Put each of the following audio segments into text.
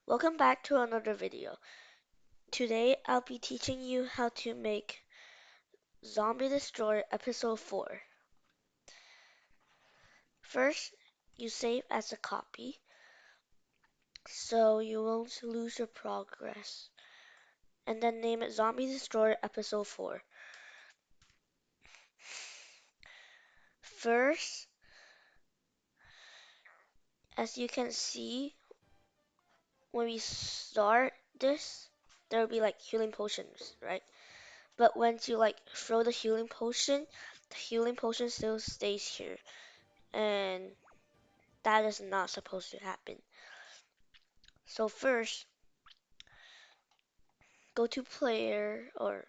Welcome back to another video. Today I'll be teaching you how to make Zombie Destroyer Episode 4. First, you save as a copy so you won't lose your progress. And then name it Zombie Destroyer Episode 4. First, as you can see, when we start this, there will be like healing potions, right? But once you throw the healing potion still stays here. And that is not supposed to happen. So first, go to player or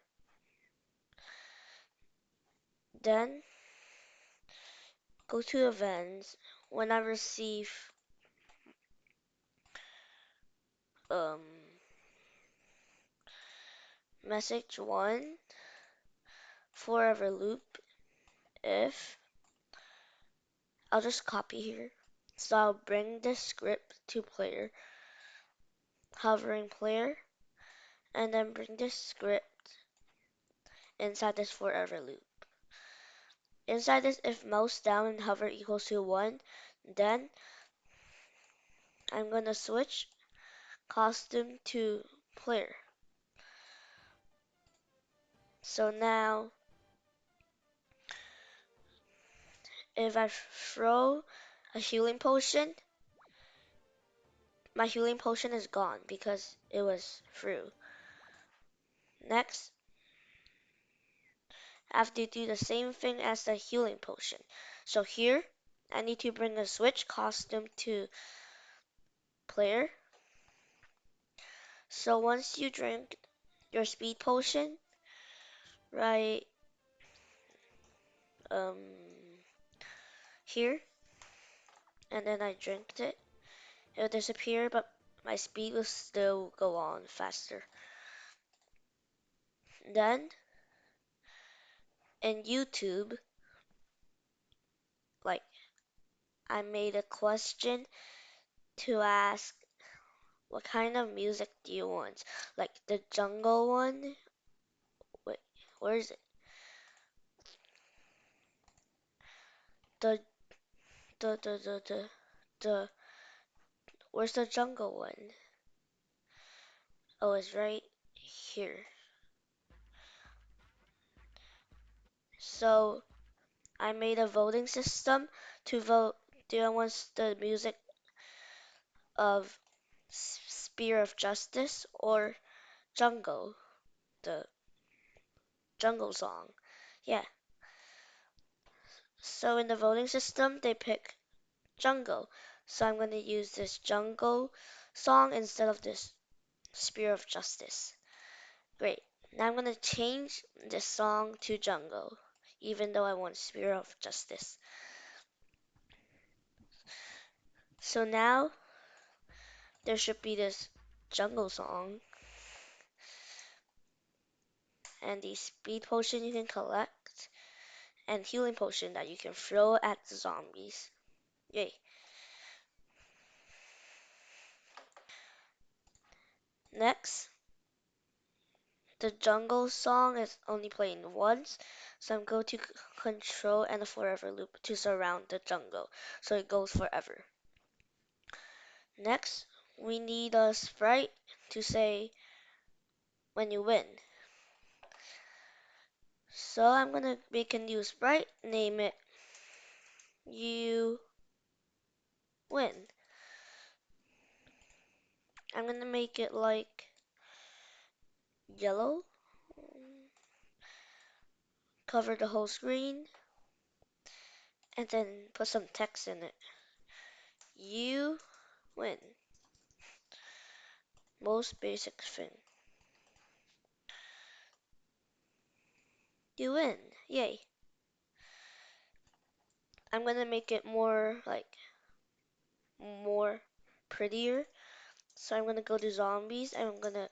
then go to events. When I receive um message 1 forever loop, if I'll just copy here. So I'll bring this script to player, hovering player, and then bring this script inside this forever loop. Inside this, if mouse down and hover equals to 1, then I'm gonna switch costume to player. So now, if I throw a healing potion, my healing potion is gone because it was through. Next, I have to do the same thing as the healing potion. So here, I need to bring a switch costume to player. So once you drink your speed potion, right um, here, and then I drank it, it will disappear, but my speed will still go on faster. Then, in YouTube, like, I made a question to ask what kind of music do you want? Like the jungle one? Wait, where is it? The the the the the the where's the jungle one? Oh, it's right here. So I made a voting system to vote. Do I want the music of Spear of Justice or Jungle, the jungle song? Yeah. So in the voting system, they pick jungle. So I'm going to use this jungle song instead of this Spear of Justice. Great. Now I'm going to change this song to jungle, even though I want Spear of Justice. So now there should be this jungle song and the speed potion you can collect and healing potion that you can throw at the zombies. Yay. Next, the jungle song is only playing once, so I'm going to control and a forever loop to surround the jungle, so it goes forever. Next, we need a sprite to say when you win. So I'm gonna make a new sprite, name it You Win. I'm gonna make it like yellow, cover the whole screen, and then put some text in it. You win. Most basic thing. You win. Yay. I'm gonna make it more prettier. So I'm gonna go to zombies and I'm gonna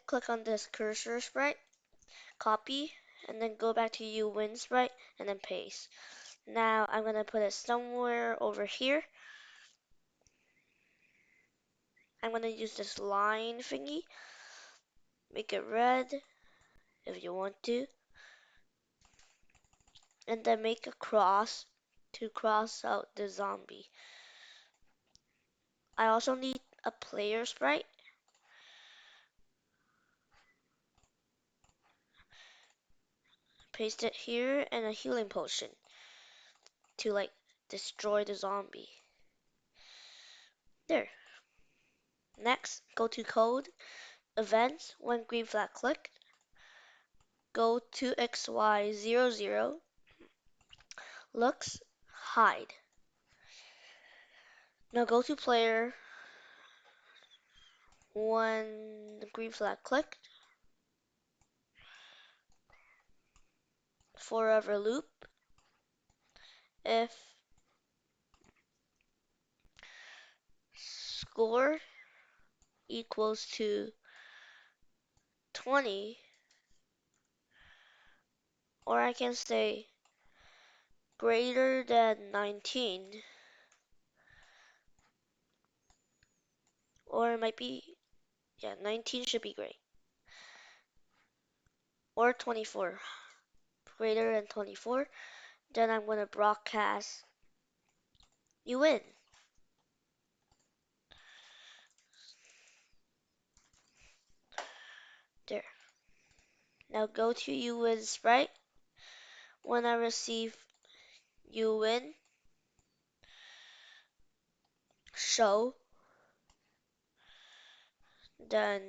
click on this cursor sprite, copy, and then go back to you win sprite and then paste. Now I'm gonna put it somewhere over here. I'm gonna use this line thingy, make it red if you want to, and then make a cross to cross out the zombie. I also need a player sprite. Paste it here and a healing potion to like destroy the zombie. There. Next, go to code, events, when green flag clicked, go to XY00, looks, hide. Now go to player, when the green flag clicked, forever loop, if score equals to 20, or I can say greater than 19, or it might be, yeah, 19 should be great, or 24, greater than 24, then I'm going to broadcast, you win. There. Now go to you win sprite. When I receive you win, show, then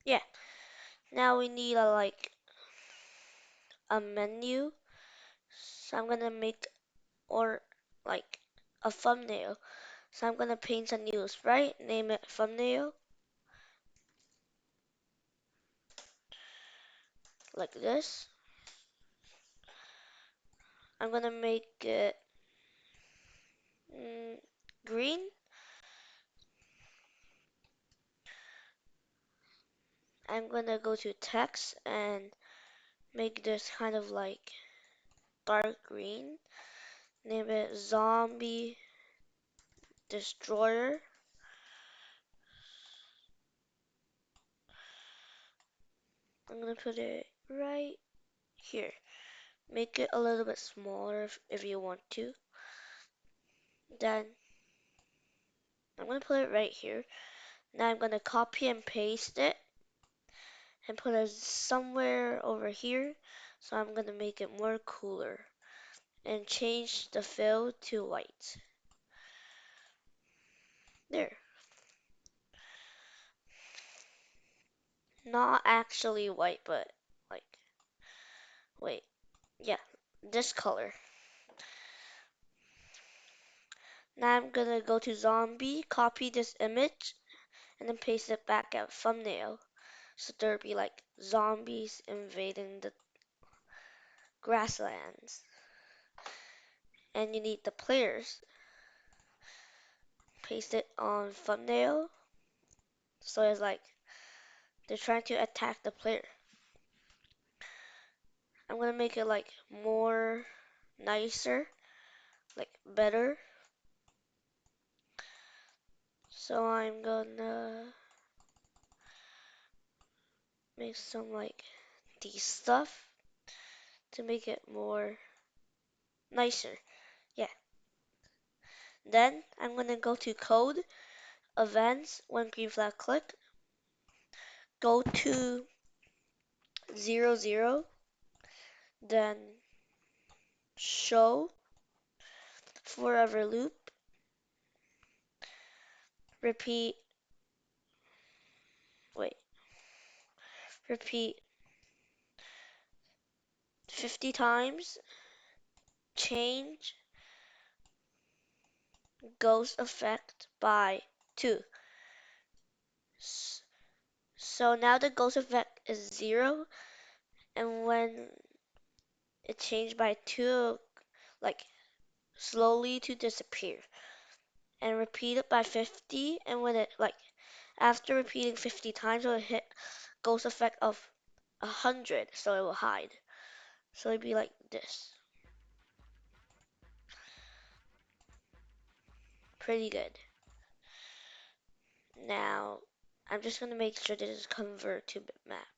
yeah. Now we need a menu. So I'm gonna make or like a thumbnail. So I'm gonna paint a new sprite, name it thumbnail, like this. I'm gonna make it green. I'm gonna go to text and make this kind of like dark green. Name it zombie destroyer. I'm gonna put it right here. Make it a little bit smaller if you want to. Then I'm gonna put it right here. Now I'm gonna copy and paste it and put it somewhere over here. So I'm gonna make it more cooler and change the fill to white. There. Not actually white, but like, wait, yeah, this color. Now I'm gonna go to zombie, copy this image, and then paste it back at thumbnail. So there'll be like zombies invading the grasslands. And you need the players. Paste it on thumbnail. So it's like they're trying to attack the player. I'm gonna make it like more nicer, like better. So I'm gonna make some like these stuff to make it more nicer. Yeah. Then I'm gonna go to code, events, when green flag click, go to 00, then show, forever loop, repeat, wait, repeat 50 times, change ghost effect by 2. So now the ghost effect is 0, and when it changed by 2, like slowly to disappear. And repeat it by 50, and when it like after repeating 50 times, it will hit ghost effect of 100, so it will hide. So it'd be like this. Pretty good. Now, I'm just going to make sure this is convert to bitmap.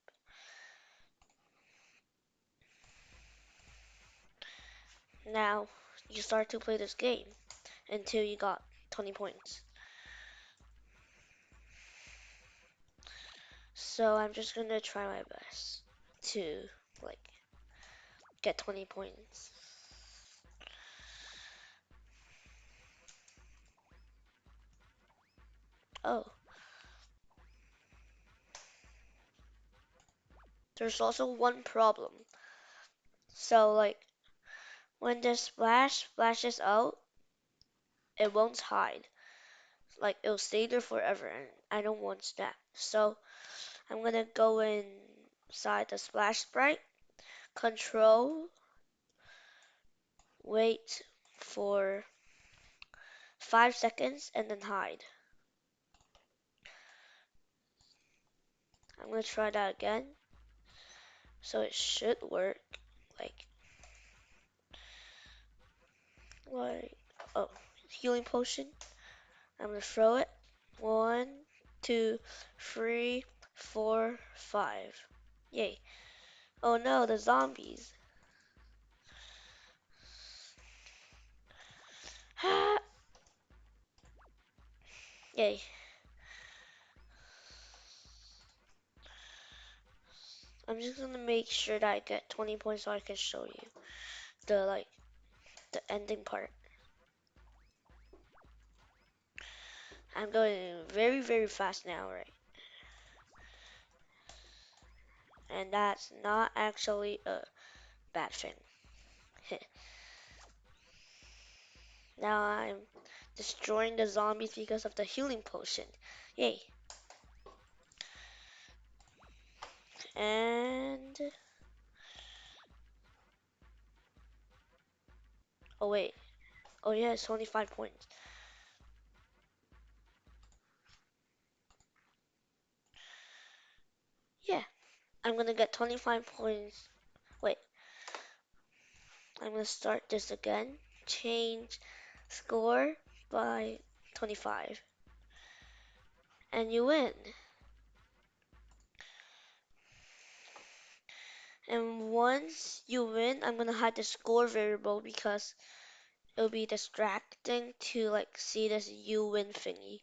Now, you start to play this game until you got 20 points. So I'm just going to try my best to like get 20 points. Oh, there's also one problem. So like when the splash splashes out, it won't hide. Like it'll stay there forever and I don't want that. So I'm gonna go inside the splash sprite, control, wait for 5 seconds and then hide. I'm gonna try that again. So it should work. Like like oh, healing potion. I'm gonna throw it. 1, 2, 3, 4, 5. Yay. Oh no, the zombies. Yay. I'm just gonna make sure that I get 20 points so I can show you the ending part. I'm going very very fast now, right? And that's not actually a bad thing. Now I'm destroying the zombies because of the healing potion. Yay. And oh wait. Oh yeah, it's only 5 points. Yeah. I'm gonna get 25 points. Wait. I'm gonna start this again. Change score by 25. And you win. And once you win, I'm gonna hide the score variable because it'll be distracting to like see this you win thingy.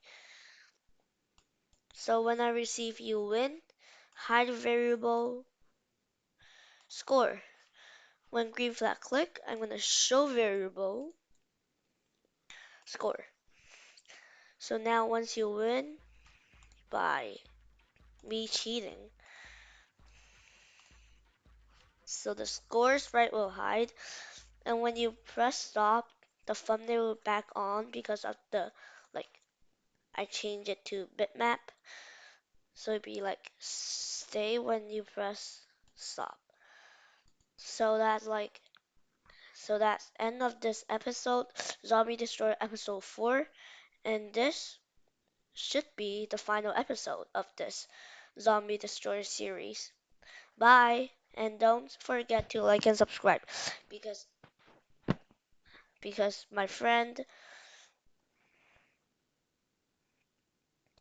So when I receive you win, hide variable score. When green flag click, I'm gonna show variable score. So now once you win by me cheating, so the score sprite will hide, and when you press stop, the thumbnail will back on because of the like I changed it to bitmap. So it'd be like stay when you press stop. So that's end of this episode, Zombie Destroyer episode 4, and this should be the final episode of this Zombie Destroyer series. Bye, and don't forget to like and subscribe because my friend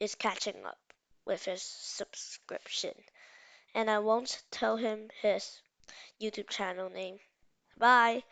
is catching up with his subscription, and I won't tell him his YouTube channel name. Bye.